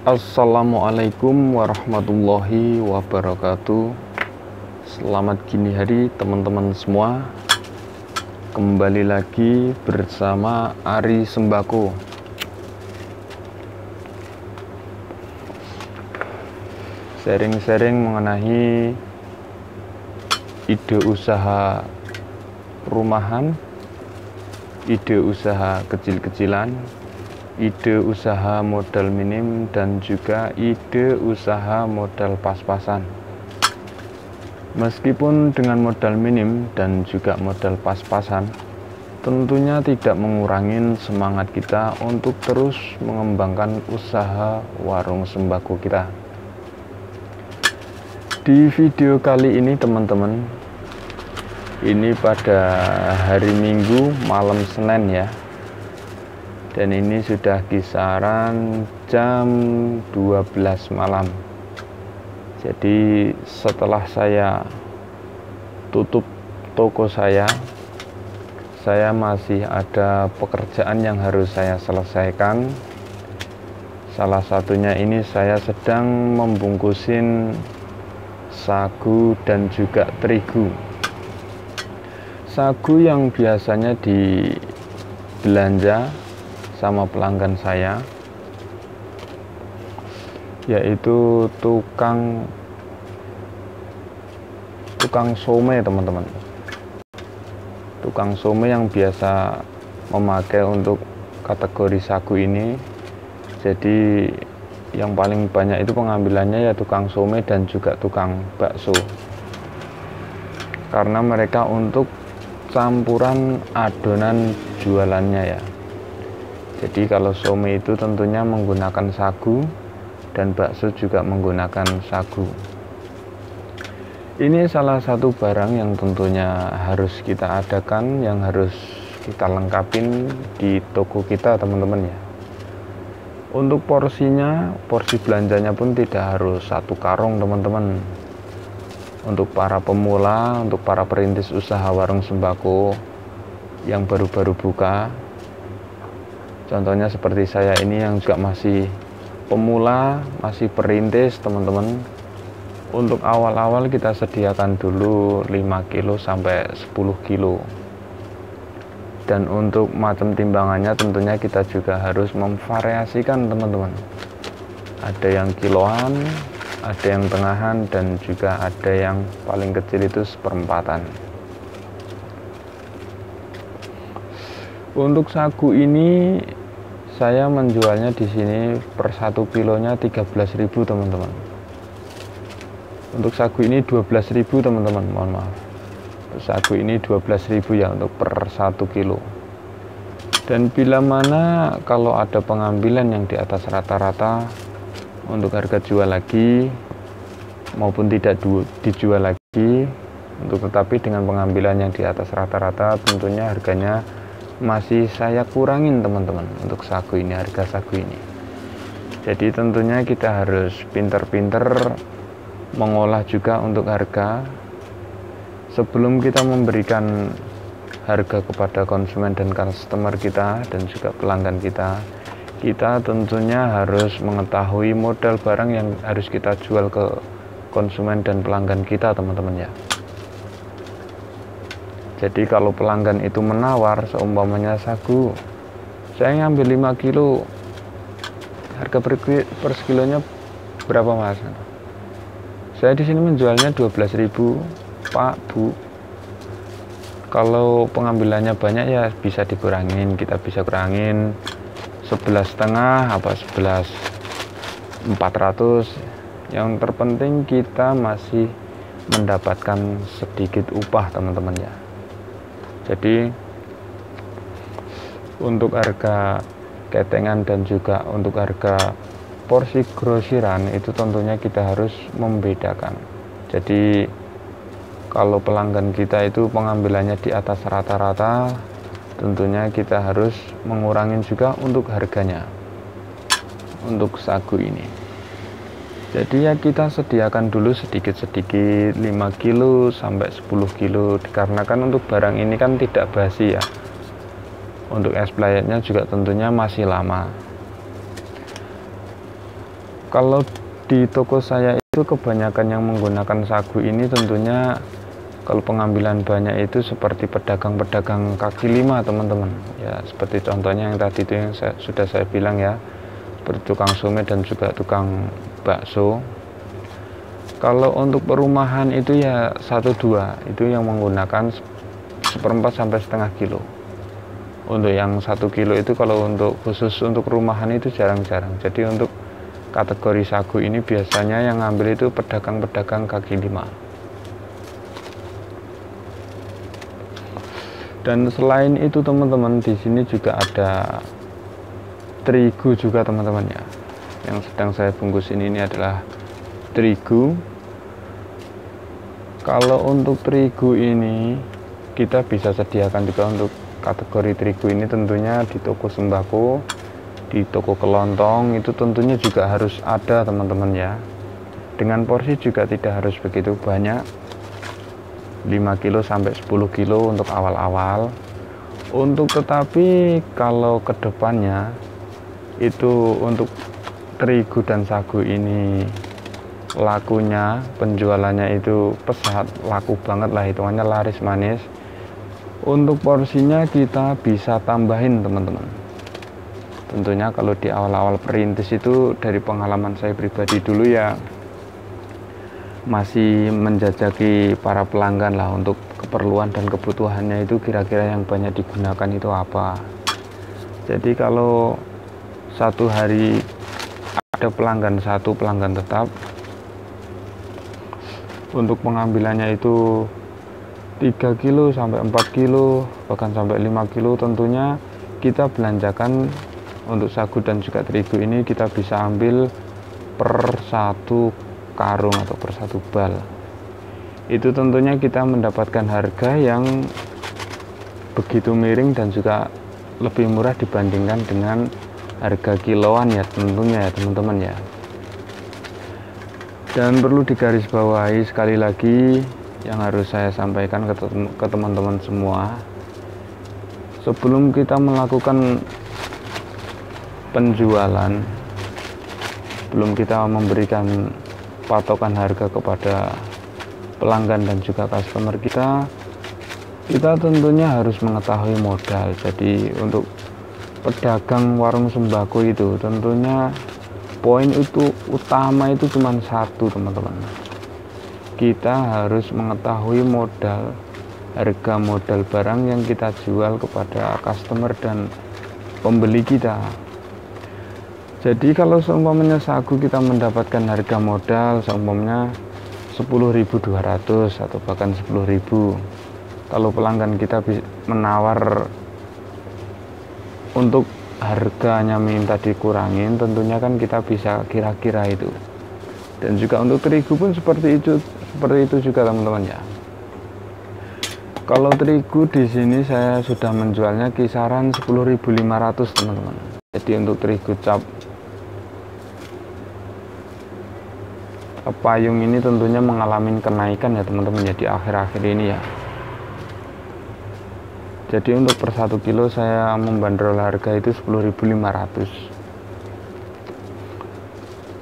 Assalamualaikum warahmatullahi wabarakatuh. Selamat gini hari teman-teman semua. Kembali lagi bersama Ari Sembako. Sharing-sharing mengenai ide usaha rumahan, ide usaha kecil-kecilan, ide usaha modal minim, dan juga ide usaha modal pas-pasan. Meskipun dengan modal minim dan juga modal pas-pasan, tentunya tidak mengurangi semangat kita untuk terus mengembangkan usaha warung sembako kita. Di video kali ini teman-teman, ini pada hari Minggu malam Senin ya, dan ini sudah kisaran jam 12 malam. Jadi setelah saya tutup toko saya masih ada pekerjaan yang harus saya selesaikan. Salah satunya ini saya sedang membungkusin sagu dan juga terigu. Sagu yang biasanya dibelanja sama pelanggan saya, yaitu tukang some teman-teman. Tukang some yang biasa memakai untuk kategori sagu ini. Jadi yang paling banyak itu pengambilannya ya tukang some dan juga tukang bakso, karena mereka untuk campuran adonan jualannya ya. Jadi kalau some itu tentunya menggunakan sagu dan bakso juga menggunakan sagu. Ini salah satu barang yang tentunya harus kita adakan, yang harus kita lengkapin di toko kita teman-teman ya. Untuk porsinya, porsi belanjanya pun tidak harus satu karung teman-teman. Untuk para pemula, untuk para perintis usaha warung sembako yang baru-baru buka, contohnya seperti saya ini yang juga masih pemula, masih perintis teman-teman. Untuk awal-awal kita sediakan dulu 5 kilo sampai 10 kilo. Dan untuk macam timbangannya tentunya kita juga harus memvariasikan teman-teman. Ada yang kiloan, ada yang tengahan, dan juga ada yang paling kecil itu seperempatan. Untuk sagu ini saya menjualnya di sini per 1 kilonya 13.000 teman-teman. Untuk sagu ini 12.000 teman-teman, mohon maaf. Untuk sagu ini 12.000 ya untuk per 1 kilo. Dan bila mana kalau ada pengambilan yang di atas rata-rata, untuk harga jual lagi maupun tidak dijual lagi, untuk tetapi dengan pengambilan yang di atas rata-rata tentunya harganya masih saya kurangin teman-teman. Untuk sagu ini, harga sagu ini, jadi tentunya kita harus pinter-pinter mengolah juga untuk harga sebelum kita memberikan harga kepada konsumen dan customer kita dan juga pelanggan kita. Kita tentunya harus mengetahui modal barang yang harus kita jual ke konsumen dan pelanggan kita teman-teman ya. Jadi kalau pelanggan itu menawar, seumpamanya sagu, saya ngambil 5 kilo, harga per kilonya berapa mas? Saya di sini menjualnya 12.000, Pak, Bu. Kalau pengambilannya banyak ya bisa dikurangin, kita bisa kurangin 11,5 apa 11.400. Yang terpenting kita masih mendapatkan sedikit upah teman-teman ya. Jadi untuk harga ketengan dan juga untuk harga porsi grosiran itu tentunya kita harus membedakan. Jadi kalau pelanggan kita itu pengambilannya di atas rata-rata, tentunya kita harus mengurangi juga untuk harganya untuk sagu ini. Jadi ya kita sediakan dulu sedikit-sedikit 5 kilo sampai 10 kilo, dikarenakan untuk barang ini kan tidak basi ya. Untuk expirednya juga tentunya masih lama. Kalau di toko saya itu kebanyakan yang menggunakan sagu ini tentunya kalau pengambilan banyak itu seperti pedagang-pedagang kaki lima teman-teman ya, seperti contohnya yang tadi itu yang sudah saya bilang ya, seperti tukang somai dan juga tukang bakso. Kalau untuk perumahan itu ya 1-2 itu yang menggunakan 1/4 sampai setengah kilo. Untuk yang 1 kilo itu kalau untuk khusus untuk rumahan itu jarang-jarang. Jadi untuk kategori sagu ini biasanya yang ngambil itu pedagang-pedagang kaki lima. Dan selain itu teman-teman, di sini juga ada terigu juga teman-teman ya. Yang sedang saya bungkus ini adalah terigu. Kalau untuk terigu ini kita bisa sediakan juga untuk kategori terigu ini tentunya di toko sembako, di toko kelontong itu tentunya juga harus ada teman-teman ya. Dengan porsi juga tidak harus begitu banyak, 5 kilo sampai 10 kilo untuk awal-awal. Tetapi kalau kedepannya itu untuk terigu dan sagu ini lakunya, penjualannya itu pesat, laku banget lah, hitungannya laris manis. Untuk porsinya kita bisa tambahin teman-teman. Tentunya kalau di awal-awal perintis itu dari pengalaman saya pribadi dulu ya, masih menjajaki para pelanggan lah untuk keperluan dan kebutuhannya itu kira-kira yang banyak digunakan itu apa. Jadi kalau satu hari ada pelanggan satu, pelanggan tetap, untuk pengambilannya itu 3 kilo sampai 4 kilo bahkan sampai 5 kilo tentunya kita belanjakan. Untuk sagu dan juga terigu ini kita bisa ambil per 1 karung atau per 1 bal. Itu tentunya kita mendapatkan harga yang begitu miring dan juga lebih murah dibandingkan dengan harga kiloan ya tentunya ya teman-teman ya. Dan perlu digarisbawahi sekali lagi yang harus saya sampaikan ke teman-teman semua, sebelum kita melakukan penjualan, belum kita memberikan patokan harga kepada pelanggan dan juga customer kita tentunya harus mengetahui modal. Jadi untuk pedagang warung sembako itu tentunya poin itu utama itu cuma satu teman-teman, kita harus mengetahui modal, harga modal barang yang kita jual kepada customer dan pembeli kita. Jadi kalau seumpamanya sagu kita mendapatkan harga modal seumpamanya 10.200 atau bahkan 10.000, kalau pelanggan kita menawar untuk harganya minta dikurangin, tentunya kan kita bisa kira-kira itu. Dan juga untuk terigu pun seperti itu juga teman-teman ya. Kalau terigu di sini saya sudah menjualnya kisaran 10.500 teman-teman. Jadi untuk terigu cap payung ini tentunya mengalami kenaikan ya teman-teman ya di akhir-akhir ini ya. Jadi untuk per 1 kilo saya membandrol harga itu 10.500.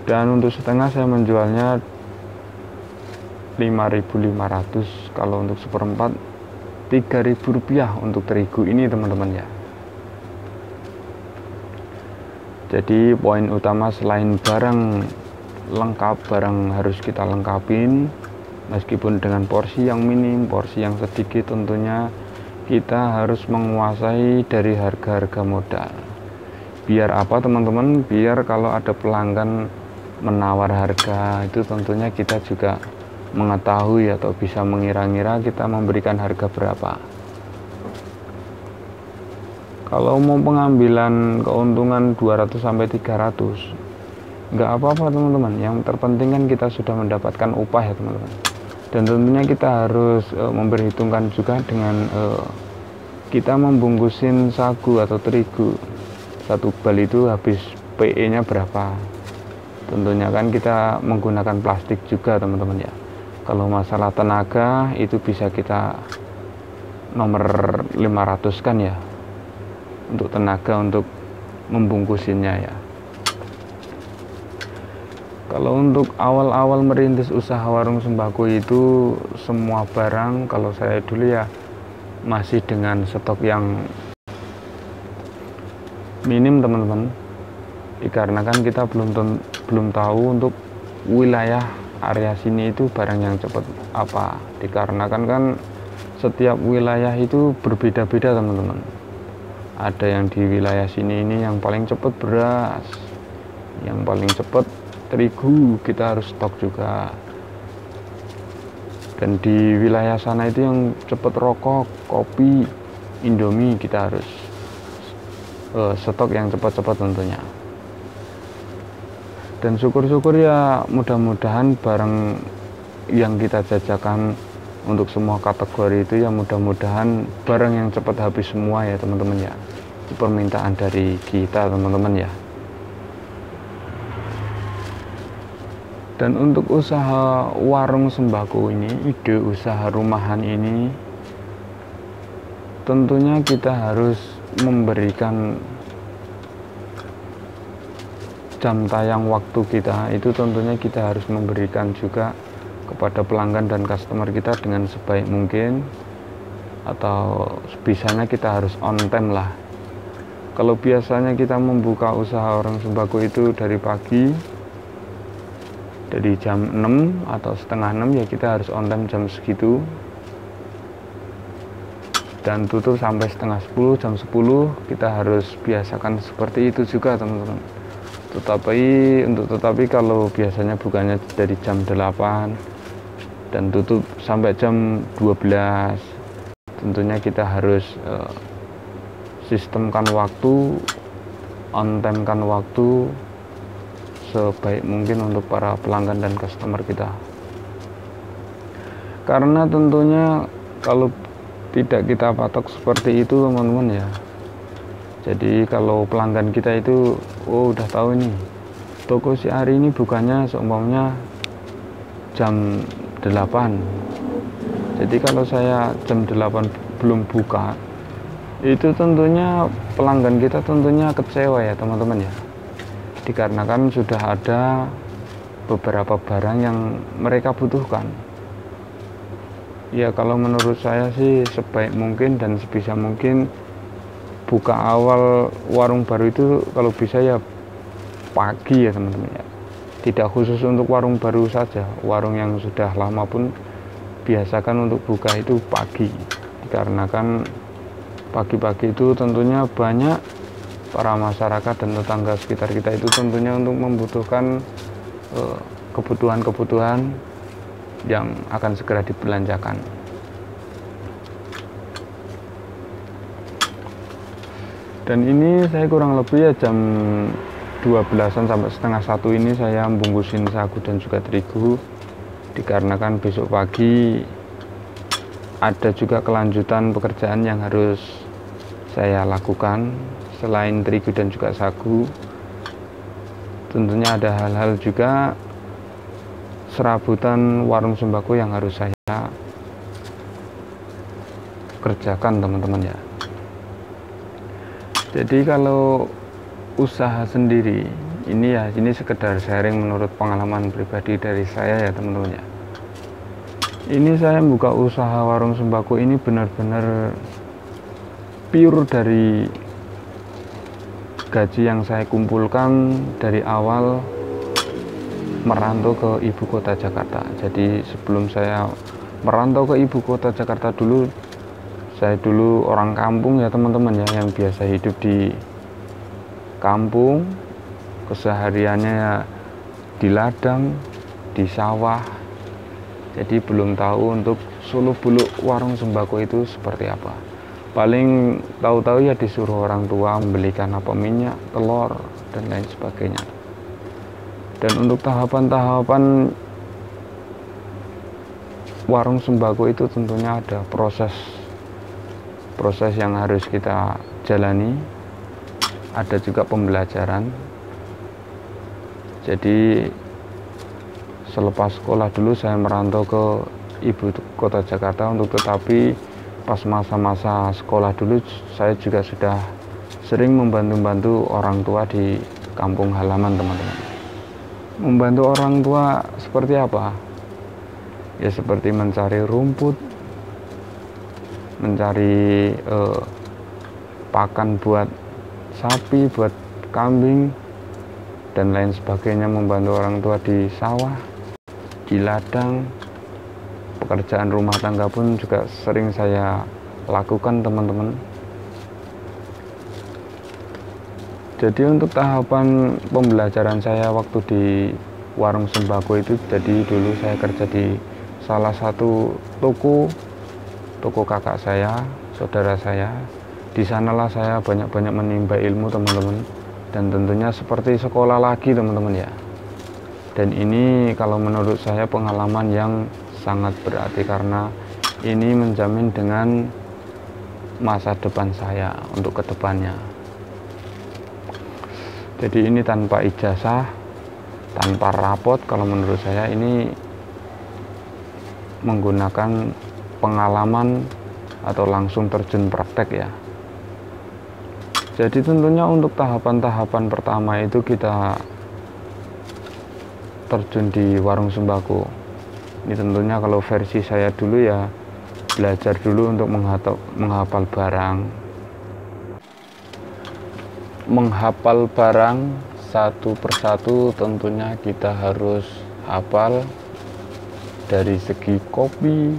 Dan untuk setengah saya menjualnya 5.500. Kalau untuk 1/4 3.000 rupiah untuk terigu ini teman-teman ya. Jadi poin utama selain barang lengkap, barang harus kita lengkapin meskipun dengan porsi yang minim, porsi yang sedikit, tentunya kita harus menguasai dari harga-harga modal. Biar apa teman-teman? Biar kalau ada pelanggan menawar harga itu tentunya kita juga mengetahui atau bisa mengira-ngira kita memberikan harga berapa. Kalau mau pengambilan keuntungan 200 sampai 300 nggak apa-apa teman-teman, yang terpenting kan kita sudah mendapatkan upah ya teman-teman. Dan tentunya kita harus memperhitungkan juga dengan kita membungkusin sagu atau terigu 1 bal itu habis PE nya berapa. Tentunya kan kita menggunakan plastik juga teman-teman ya. Kalau masalah tenaga itu bisa kita nomor 500 kan ya, untuk tenaga untuk membungkusinnya ya. Kalau untuk awal-awal merintis usaha warung sembako itu semua barang kalau saya dulu ya masih dengan stok yang minim teman-teman, dikarenakan kita belum tahu untuk wilayah area sini itu barang yang cepat apa, dikarenakan kan setiap wilayah itu berbeda-beda teman-teman. Ada yang di wilayah sini ini yang paling cepat beras, yang paling cepat terigu, kita harus stok juga. Dan di wilayah sana itu yang cepat rokok, kopi, indomie, kita harus stok yang cepat-cepat tentunya. Dan syukur-syukur ya mudah-mudahan barang yang kita jajakan untuk semua kategori itu ya mudah-mudahan barang yang cepat habis semua ya teman-teman ya. Itu permintaan dari kita teman-teman ya. Dan untuk usaha warung sembako ini, ide usaha rumahan ini, tentunya kita harus memberikan jam tayang waktu kita, itu tentunya kita harus memberikan juga kepada pelanggan dan customer kita dengan sebaik mungkin, atau sebisanya kita harus on time lah. Kalau biasanya kita membuka usaha warung sembako itu dari pagi, dari jam 6 atau setengah 6 ya kita harus on time jam segitu, dan tutup sampai setengah 10, jam 10 kita harus biasakan seperti itu juga teman-teman. Tetapi kalau biasanya bukannya dari jam 8 dan tutup sampai jam 12, tentunya kita harus sistemkan waktu, on time kan waktu sebaik mungkin untuk para pelanggan dan customer kita. Karena tentunya kalau tidak kita patok seperti itu teman-teman ya, jadi kalau pelanggan kita itu udah tahu nih toko si Ari ini bukannya seumpamanya jam 8, jadi kalau saya jam 8 belum buka, itu tentunya pelanggan kita tentunya kecewa ya teman-teman ya, dikarenakan sudah ada beberapa barang yang mereka butuhkan. Ya kalau menurut saya sih sebaik mungkin dan sebisa mungkin buka awal warung baru itu kalau bisa ya pagi ya teman-teman ya. Tidak khusus untuk warung baru saja, warung yang sudah lama pun biasakan untuk buka itu pagi, dikarenakan pagi-pagi itu tentunya banyak para masyarakat dan tetangga sekitar kita itu tentunya untuk membutuhkan kebutuhan-kebutuhan yang akan segera dibelanjakan. Dan ini saya kurang lebih ya jam 12-an sampai setengah 1 ini saya bungkusin sagu dan juga terigu, dikarenakan besok pagi ada juga kelanjutan pekerjaan yang harus saya lakukan. Selain terigu dan juga sagu, tentunya ada hal-hal juga serabutan warung sembako yang harus saya kerjakan teman-teman ya. Jadi kalau usaha sendiri ini ya, ini sekedar sharing menurut pengalaman pribadi dari saya ya teman-teman ya. Ini saya buka usaha warung sembako ini benar-benar pure dari gaji yang saya kumpulkan dari awal merantau ke ibu kota Jakarta. Jadi sebelum saya merantau ke ibu kota Jakarta dulu, saya dulu orang kampung ya teman-teman ya, yang biasa hidup di kampung, kesehariannya ya di ladang, di sawah. Jadi belum tahu untuk seluk-beluk warung sembako itu seperti apa. Paling tahu-tahu ya disuruh orang tua membelikan apa, minyak, telur, dan lain sebagainya. Dan untuk tahapan-tahapan warung sembako itu tentunya ada proses yang harus kita jalani, ada juga pembelajaran. Jadi selepas sekolah dulu saya merantau ke ibu kota Jakarta, untuk tetapi pas masa-masa sekolah dulu saya juga sudah sering membantu-bantu orang tua di kampung halaman teman-teman. Membantu orang tua seperti apa? Ya seperti mencari rumput, mencari pakan buat sapi, buat kambing, dan lain sebagainya. Membantu orang tua di sawah, di ladang. Pekerjaan rumah tangga pun juga sering saya lakukan, teman-teman. Jadi untuk tahapan pembelajaran saya waktu di warung sembako itu, jadi dulu saya kerja di salah satu toko kakak saya, saudara saya. Di sanalah saya banyak-banyak menimba ilmu, teman-teman, dan tentunya seperti sekolah lagi, teman-teman ya. Dan ini kalau menurut saya pengalaman yang sangat berarti, karena ini menjamin dengan masa depan saya untuk kedepannya. Jadi ini tanpa ijazah, tanpa rapot, kalau menurut saya ini menggunakan pengalaman atau langsung terjun praktek ya. Jadi tentunya untuk tahapan-tahapan pertama itu kita terjun di warung sembako. Ini tentunya kalau versi saya dulu ya, belajar dulu untuk menghafal barang. Menghafal barang satu persatu tentunya kita harus hafal, dari segi kopi,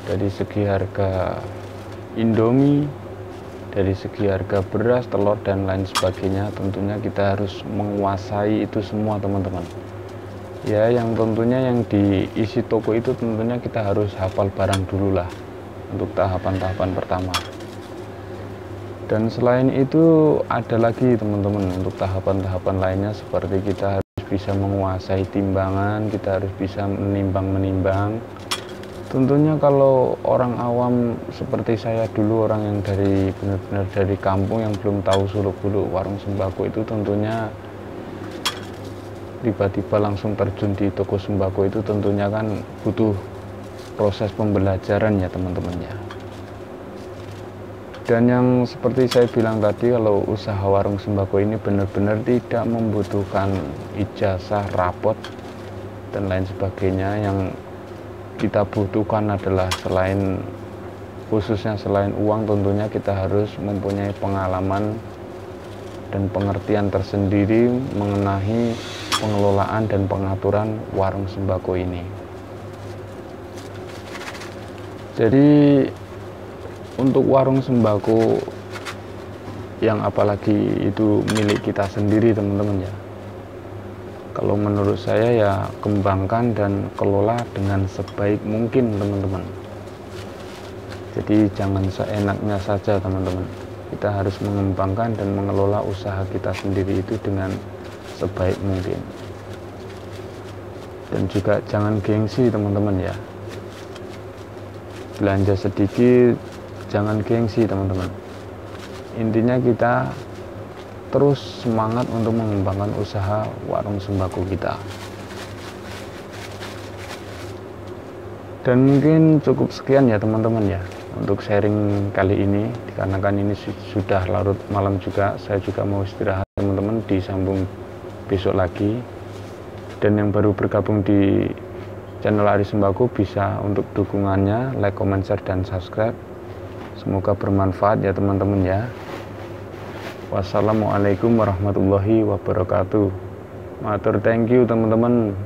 dari segi harga Indomie, dari segi harga beras, telur, dan lain sebagainya. Tentunya kita harus menguasai itu semua, teman-teman. Ya, yang tentunya yang diisi toko itu tentunya kita harus hafal barang dulu lah untuk tahapan-tahapan pertama. Dan selain itu ada lagi, teman-teman, untuk tahapan-tahapan lainnya, seperti kita harus bisa menguasai timbangan, kita harus bisa menimbang-menimbang. Tentunya kalau orang awam seperti saya dulu, orang yang benar-benar dari kampung yang belum tahu suluk-beluk warung sembako itu, tentunya tiba-tiba langsung terjun di toko sembako itu tentunya kan butuh proses pembelajaran ya, teman-teman ya. Dan yang seperti saya bilang tadi, kalau usaha warung sembako ini benar-benar tidak membutuhkan ijazah, rapot, dan lain sebagainya. Yang kita butuhkan adalah khususnya selain uang, tentunya kita harus mempunyai pengalaman dan pengertian tersendiri mengenai pengelolaan dan pengaturan warung sembako ini. Jadi untuk warung sembako yang apalagi itu milik kita sendiri, teman-teman ya, kalau menurut saya ya kembangkan dan kelola dengan sebaik mungkin, teman-teman. Jadi jangan seenaknya saja, teman-teman. Kita harus mengembangkan dan mengelola usaha kita sendiri itu dengan sebaik mungkin. Dan juga jangan gengsi, teman-teman ya. Belanja sedikit, jangan gengsi, teman-teman. Intinya kita terus semangat untuk mengembangkan usaha warung sembako kita. Dan mungkin cukup sekian ya, teman-teman ya, untuk sharing kali ini. Dikarenakan ini sudah larut malam juga, saya juga mau istirahat, teman-teman. Disambung besok lagi. Dan yang baru bergabung di channel Ari Sembako, bisa untuk dukungannya, like, comment, share, dan subscribe. Semoga bermanfaat ya, teman-teman ya. Wassalamualaikum warahmatullahi wabarakatuh. Matur, thank you, teman-teman.